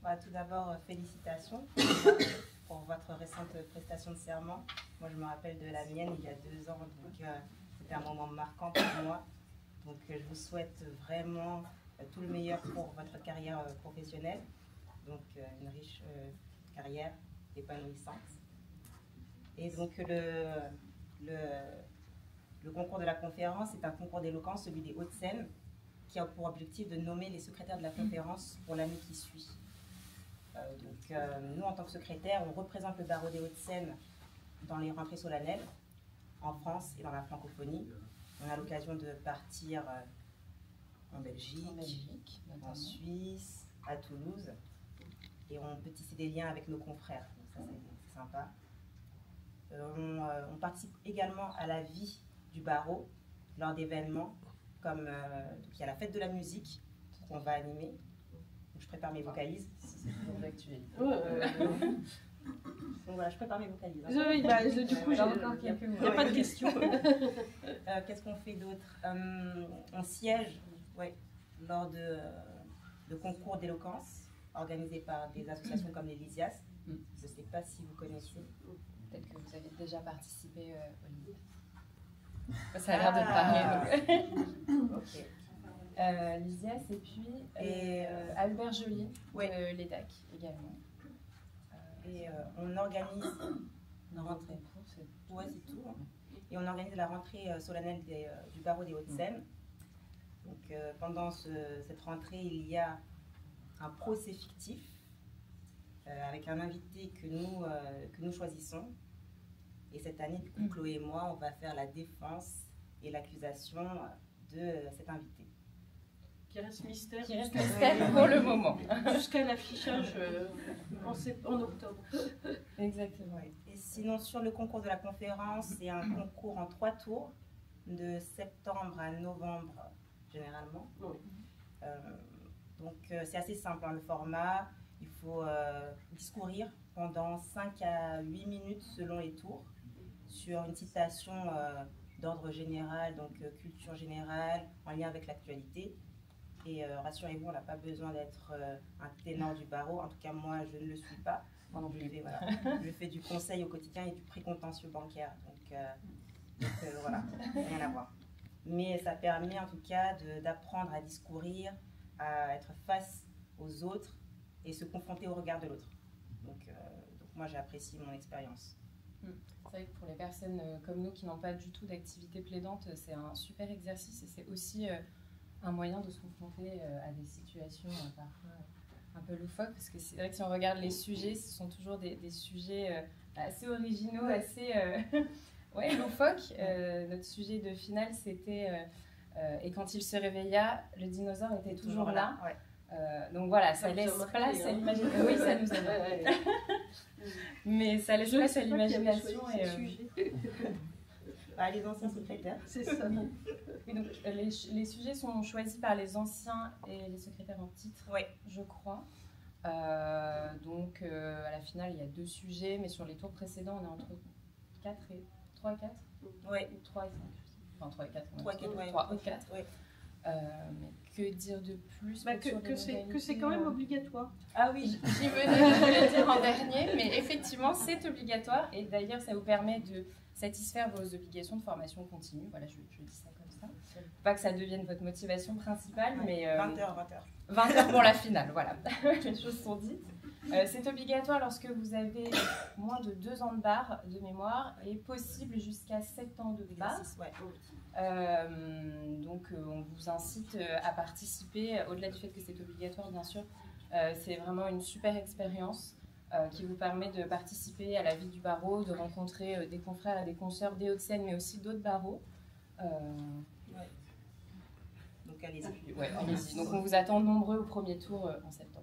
Bah, tout d'abord, félicitations pour votre récente prestation de serment. Moi, je me rappelle de la mienne il y a 2 ans, donc c'était un moment marquant pour moi. Donc, je vous souhaite vraiment tout le meilleur pour votre carrière professionnelle. Donc, une riche carrière épanouissante. Et donc, le concours de la conférence est un concours d'éloquence, celui des Hauts-de-Seine, qui a pour objectif de nommer les secrétaires de la conférence pour l'année qui suit. Nous, en tant que secrétaire, on représente le barreau des Hauts-de-Seine dans les rentrées solennelles, en France et dans la francophonie. On a l'occasion de partir en Belgique, en Suisse, à Toulouse, et on peut tisser des liens avec nos confrères. Donc ça, c'est sympa. On participe également à la vie du barreau lors d'événements comme il y a la fête de la musique qu'on va animer. Donc, je prépare mes vocalises. C'est toujours d'actualité. Donc voilà, je prépare mes vocalises. Hein. Du coup, j'ai encore quelques mots. Il n'y a pas de questions. Qu'est-ce qu'on fait d'autre? On siège lors de concours d'éloquence organisés par des associations comme les Lysias. Je ne sais pas si vous connaissez. Peut-être que vous avez déjà participé, Olivier. Ça a l'air de te parler. Ok. Lysias et puis Albert Joly de l'EDAC également. Et on organise une rentrée. Ouais, c'est tout. Hein. Et on organise la rentrée solennelle du barreau des Hauts-de-Seine. Donc pendant cette rentrée, il y a un procès fictif avec un invité que nous choisissons. Et cette année, du coup, Chloé et moi, on va faire la défense et l'accusation de cet invité. Qui reste mystère. Qui reste mystère pour le moment. Jusqu'à l'affichage en octobre. Exactement. Ouais. Et sinon, sur le concours de la conférence, c'est un concours en 3 tours, de septembre à novembre, généralement. Oui. Donc, c'est assez simple, hein, le format. Il faut discourir pendant 5 à 8 minutes selon les tours sur une citation d'ordre général, donc culture générale, en lien avec l'actualité. Et rassurez-vous, on n'a pas besoin d'être un ténor du barreau. En tout cas, moi, je ne le suis pas. Je fais du conseil au quotidien et du précontentieux bancaire. Donc voilà, rien à voir. Mais ça permet en tout cas d'apprendre à discourir, à être face aux autres et se confronter au regard de l'autre. Donc moi, j'apprécie mon expérience. C'est vrai que pour les personnes comme nous qui n'ont pas du tout d'activité plaidante, c'est un super exercice et c'est aussi un moyen de se confronter à des situations parfois un peu loufoques, parce que c'est vrai que si on regarde les sujets, ce sont toujours des sujets assez originaux, assez loufoques. Notre sujet de finale, c'était et quand il se réveilla, le dinosaure était toujours là. Ouais. Donc voilà, ça laisse place à l'imagination. Oui, ça nous a mais ça laisse place à l'imagination. Les anciens secrétaires. C'est ça. Oui, donc, les sujets sont choisis par les anciens et les secrétaires en titre, je crois. Donc à la finale, il y a 2 sujets, mais sur les tours précédents, on est entre 3 et 4. Oui. 3 et 5. Enfin, 3 et 4. 3 et 4. Mais que dire de plus que c'est quand même obligatoire. Ah oui, j'y venais le dire en dernier, mais effectivement, c'est obligatoire. Et d'ailleurs, ça vous permet de satisfaire vos obligations de formation continue. Voilà, je dis ça comme ça. Pas que ça devienne votre motivation principale, mais 20h pour la finale, voilà. Les choses sont dites. C'est obligatoire lorsque vous avez moins de 2 ans de barre de mémoire et possible jusqu'à 7 ans de barre. Donc on vous incite à participer, au-delà du fait que c'est obligatoire bien sûr. C'est vraiment une super expérience qui vous permet de participer à la vie du barreau, de rencontrer des confrères et des consoeurs des Hauts-de-Seine, mais aussi d'autres barreaux. Donc allez-y. Allez-y. Donc on vous attend nombreux au premier tour en septembre.